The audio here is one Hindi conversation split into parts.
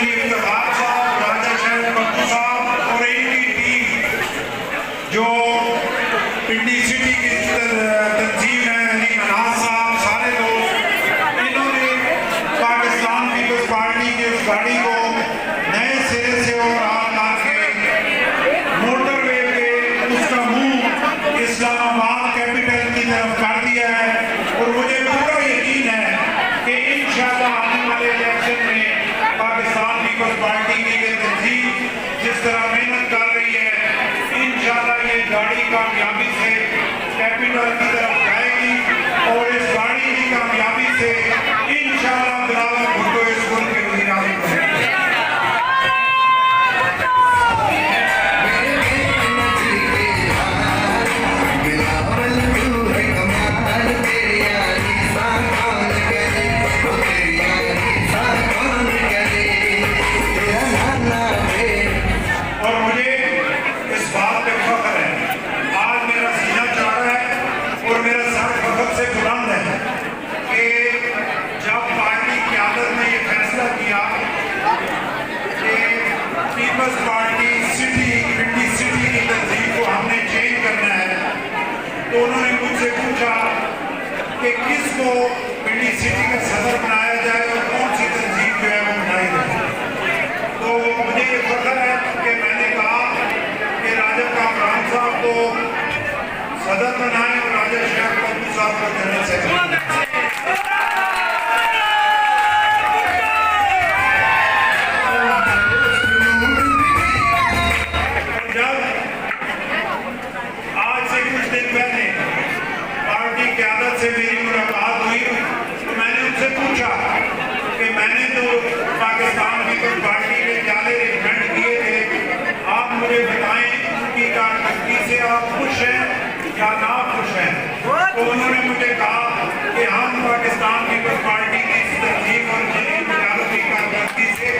चौधरी इफ्तिखार साहब, राजा शहर पप्पू साहब और इनकी टीम जो पिंडी सिटी की तंजीम है, मनाज साहब, सारे लोग, इन्होंने पाकिस्तान पीपल्स पार्टी की उस गाड़ी को नए सिरे से और मोटरवे पे उसका मुंह इस्लामाबाद कैपिटल की तरफ कर दिया है। और मुझे पूरा यकीन है कि इंशाल्लाह आने वाले इलेक्शन में पाकिस्तान पीपल्स पार्टी की ये तंजीम जिस तरह मेहनत कर रही है, इंशाल्लाह ये गाड़ी कामयाबी से कैपिटल की तरफ जाएगी और इस गाड़ी की कामयाबी से इंशाल्लाह बिलावल भुट्टो इस मुल्क के वज़ीर-ए-आज़म बनेंगे। पीपल्स पार्टी सिटी पिंडी सिटी की तंजीम को हमने चेंज करना है, तो उन्होंने मुझसे पूछा कि किसको पिंडी सिटी का सदर बनाया जाए और कौन सी तंजीम जो है वो बनाई जाए। तो मुझे ये फख्र है कि मैंने कहा कि राजा कामरान साहब को सदर बनाए और राजा शहर पप्पू साहब को जनरल सेक्रेटरी। से मेरी मुलाकात हुई तो मैंने उनसे पूछा कि मैंने तो पाकिस्तान पीपल्स पार्टी के जाले रिकमेंड किए थे, आप मुझे बताएं उनकी कारकर्दगी से आप खुश हैं या ना खुश हैं। तो उन्होंने मुझे कहा कि हम पाकिस्तान पीपल्स पार्टी की इस तंजीम और की कारकर्दगी से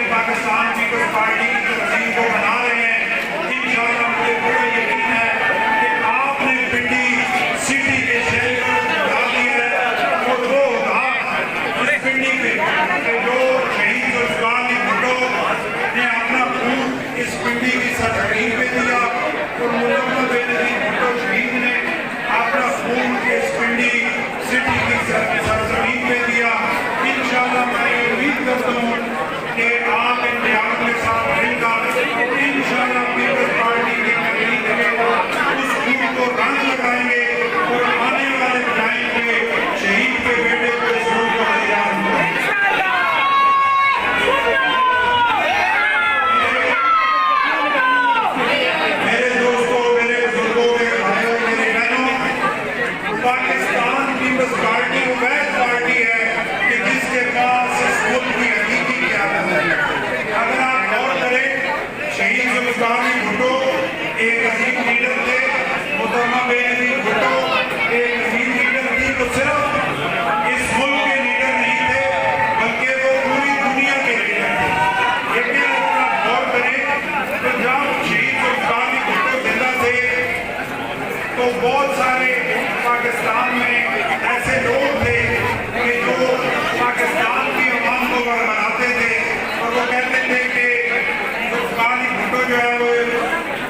पाकिस्तान पीपल्स पार्टी की तंजीम को बना रहे हैं। इंशाअल्लाह मुझे पूरा यकीन है कि आपने पिंडी सिटी के शहर को बता दिया है और वो उस पिंडी पे जो शहीद जुल्फ़िकार अली भुट्टो ने अपना खून इस पिंडी की सरजमीन पे दिया और मुल्ला बेनज़ीर भुट्टो शहीद ने अपना खून इस पिंडी सिटी की सरजमीन पे दिया। इंशाअल्लाह मैं उम्मीद करता हूँ कि आप इंतजाम के साथ मिलकर इंशाअल्लाह पीपल्स पार्टी की तकरीर में उस खून को रंग लगाएंगे और आने वाले टाइम पे शहीद के बेटे को इस मुल्क को वज़ीर-ए-आज़म बनाएंगे। मेरे दोस्तों, मेरे बुजुर्गों, मेरे भाइयों, मेरी बहनों, पाकिस्तान पीपल्स पार्टी वो वह पार्टी है कि जिसके पास इस मुल्क की हकीकी क़यादत है। अगर आप गौर करें, शहीद जुल्फ़िकार अली भुट्टो एक अजीम लीडर थे, मोहतरमा बेनज़ीर भुट्टो एक अजीम लीडर थी। तो सिर्फ इस मुल्क के लीडर नहीं थे बल्कि वो पूरी दुनिया के लीडर थे। लेकिन अगर आप गौर करें तो जब शहीद जुल्फ़िकार अली भुट्टो जिंदा थे तो बहुत सारे पाकिस्तान में ऐसे लोग थे कि जो पाकिस्तान की अवाम को बनाते थे और वो कहते थे कि जुल्फ़िकार अली भुट्टो जो है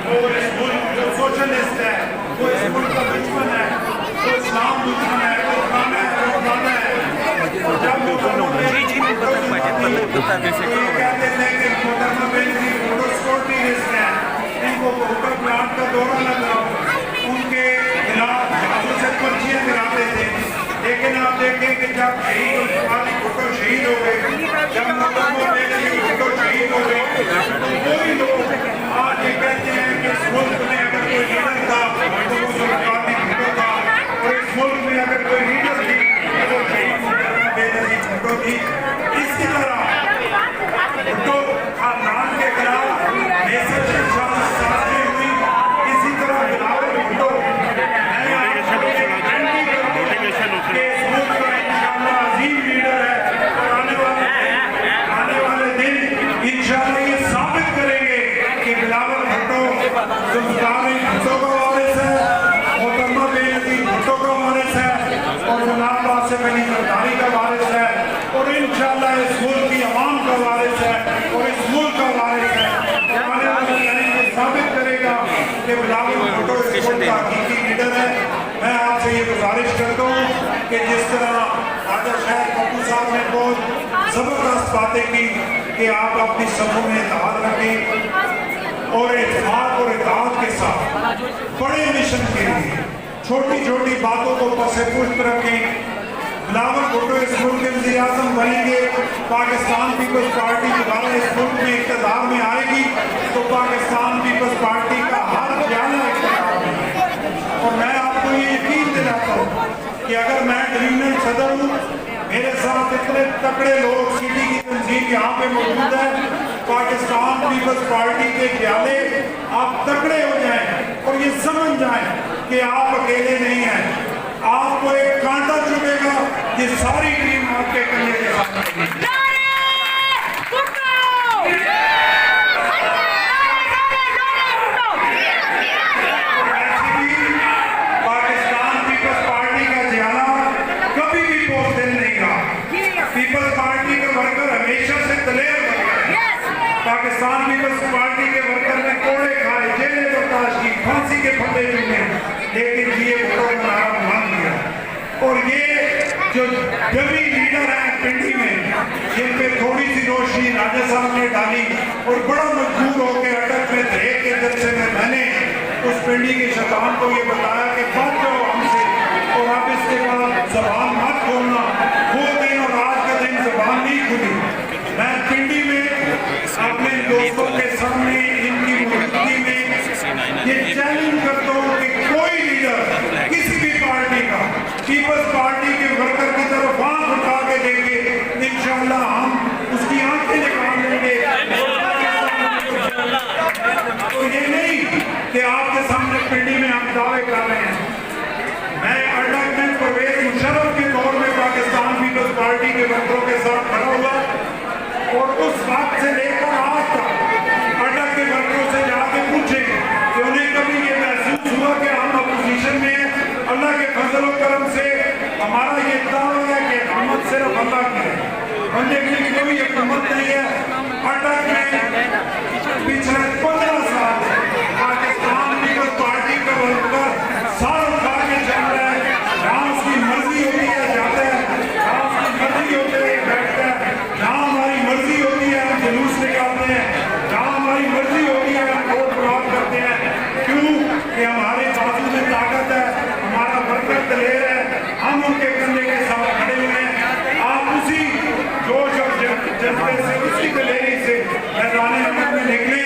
वो इस मुल्क जो सोशलिस्ट है, वो इस मुल्क का दुश्मन है, वो इस्लाम दुश्मन है, वो खाना है, वो खाना है। जब वो कहते थे कि मोहतरमा बेनज़ीर भुट्टो सिक्योरिटी रिस्क है, इनको भुट्टो प्लांट का दौरा लगाओ, उनके खिलाफ से पर्चियाँ गिराते थे। लेकिन आप देखें कि जब शहीद जुल्फ़िकार अली भुट्टो शहीद हो गए, जब मोहतरमा बेनज़ीर भुट्टो शहीद हो गए कोई लोग आज ये कहते हैं कि इस मुल्क में अगर कोई लीडर था तो वो जुल्फकार भुट्टो था, और इस मुल्क में अगर कोई लीडर थी तो वो बेनजीर भुट्टो थी। इसी तरह भुट्टो खानदान के खिलाफ साजिशें हुई। इसी तरह बिलावल भुट्टो अजीम लीडर है, और आने वाले दिन इंशाअल्लाह ये साबित करेंगे कि बिलावल भुट्टो जुल्फकार भुट्टो का वारिस है, मोहतरमा बेनजीर भुट्टो का वारिस है, और गुलाम कासिम अली जरदारी का वारिस है, और इंशाअल्लाह इस मुल्क की अवाम का वारिस है, और इस मुल्क का वारिस है। आने वाले दिन ये साबित करेगा कि बिलावल भुट्टो इस मुल्क का हकीकी लीडर है। मैं आपसे ये गुजारिश करता हूँ कि जिस तरह आजा शाह पप्पू साहब ने बहुत जबरदस्त बातें की कि आप अपनी समूह में इत्तेहाद रखें और इत्तेहाद और इत्तेहाद के साथ बड़े मिशन के लिए छोटी छोटी बातों को पसे पुष्ट रखें। बिलावल भुट्टो इस मुल्क के वज़ीर आज़म बनेंगे, पाकिस्तान पीपल्स पार्टी दोबारा इस मुल्क में इक़्तिदार में आएगी तो पाकिस्तान पीपल्स पार्टी का हर ख्याल इक़्तिदार में है। और मैं आपको ये यकीन दिलाता हूँ कि अगर मैं डिवीजनल सदर हूँ, मेरे साथ इतने तगड़े लोग सिटी की तंजीम यहाँ पे मौजूद है, पाकिस्तान पीपल्स पार्टी के ख्याले आप तगड़े हो जाएं और ये समझ जाएं कि आप अकेले नहीं हैं। आपको एक कांटा चुभेगा, ये सारी टीम आपके कंधे के साथ। पीपल्स पार्टी के वर्कर हमेशा से दलेर बने। पाकिस्तान पीपल्स पार्टी के वर्कर ने कोड़े खाए, जेलें बर्दाश्त की, फांसी के फंदे चुने, लेकिन ये भुट्टो का नारा मान लिया। और ये जो डमी लीडर है पिंडी में, जिन पे थोड़ी सी रोशनी राजा साहब ने डाली और बड़ा मजबूर होकर अटक में थे के जलसे में मैंने उस पिंडी के शैतान को ये बताया कि बच जाओ हमसे और आप इसके बाद जबान मत खोलना। वो दिन और आज का दिन जबान नहीं खुली। मैं पिंडी में अपने दोस्तों के सामने इनकी मौजूदगी में ये चैलेंज करता हूँ कि कोई लीडर किसी भी पार्टी का पीपल्स पार्टी के वर्कर की तरफ आंख उठा के देंगे, इंशाअल्लाह हम उसकी आंखें निकाल लेंगे। तो ये नहीं कि आपके सामने पिंडी में हम दावे कर रहे हैं। मैं अटक में परवेज मुशर्रफ के तौर में पाकिस्तान पीपल्स पार्टी के वर्करों के साथ खड़ा हुआ और उस वक्त से लेकर आज तक अटक के वर्करों से जाके पूछे कि उन्हें कभी ये महसूस हुआ कि हम अपोजिशन में हैं। अल्लाह के फजल और करम से हमारा ये दावा है कि हुकूमत सिर्फ अल्लाह की है, बंदे की कोई हुकूमत नहीं है। अटक में पिछले 15 साल पाकिस्तान पीपल्स पार्टी का वर्कर साल उठा के चल रहा है। जहाँ उसकी मर्जी होती है जाता है, जहाँ उसकी मर्जी होती है बैठता है, जहाँ हमारी मर्जी होती है हम जुलूस निकालते हैं, जहाँ हमारी मर्जी होती है हम वोट ब्लॉक करते हैं। क्यों? कि हमारे बाजू में ताकत है, हमारा वर्कर दलेर है, हम उनके कंधे के साथ खड़े हुए हैं। आप उसी जोश और जज्बे से, उसी दलेरी से मैदान अमल में निकले।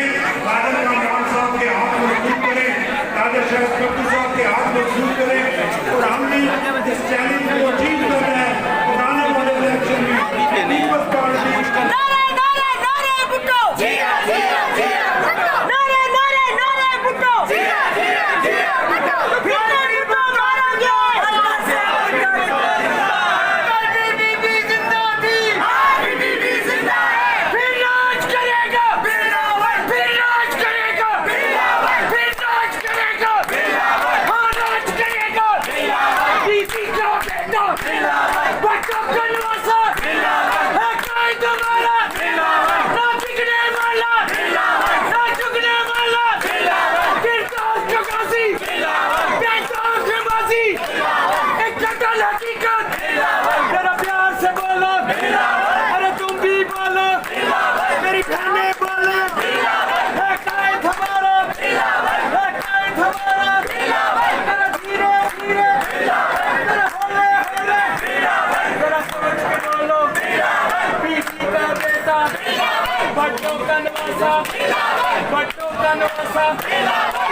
आसम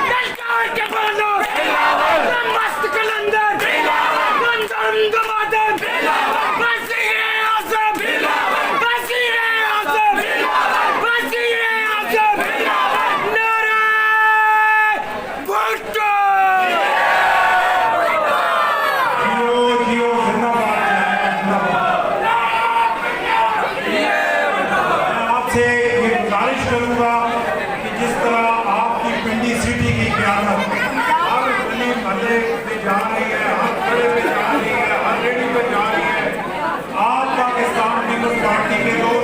ललकार के बानो मस्त कलंदर गंदम वज़ीर आज़म वज़ीर आज़म वज़ीर आज़म नारे भुट्टो जियो जियो जिंदाबाद मैं आपसे ये गुजारिश करूंगा कि जिस तरह आपकी पिंडी सिटी की क्यादत हर गली मोहल्ले पे जा रही है, हर खड़े पे जा रही है, हर रेडी पे जा रही है, आप पाकिस्तान पीपल्स पार्टी के लोग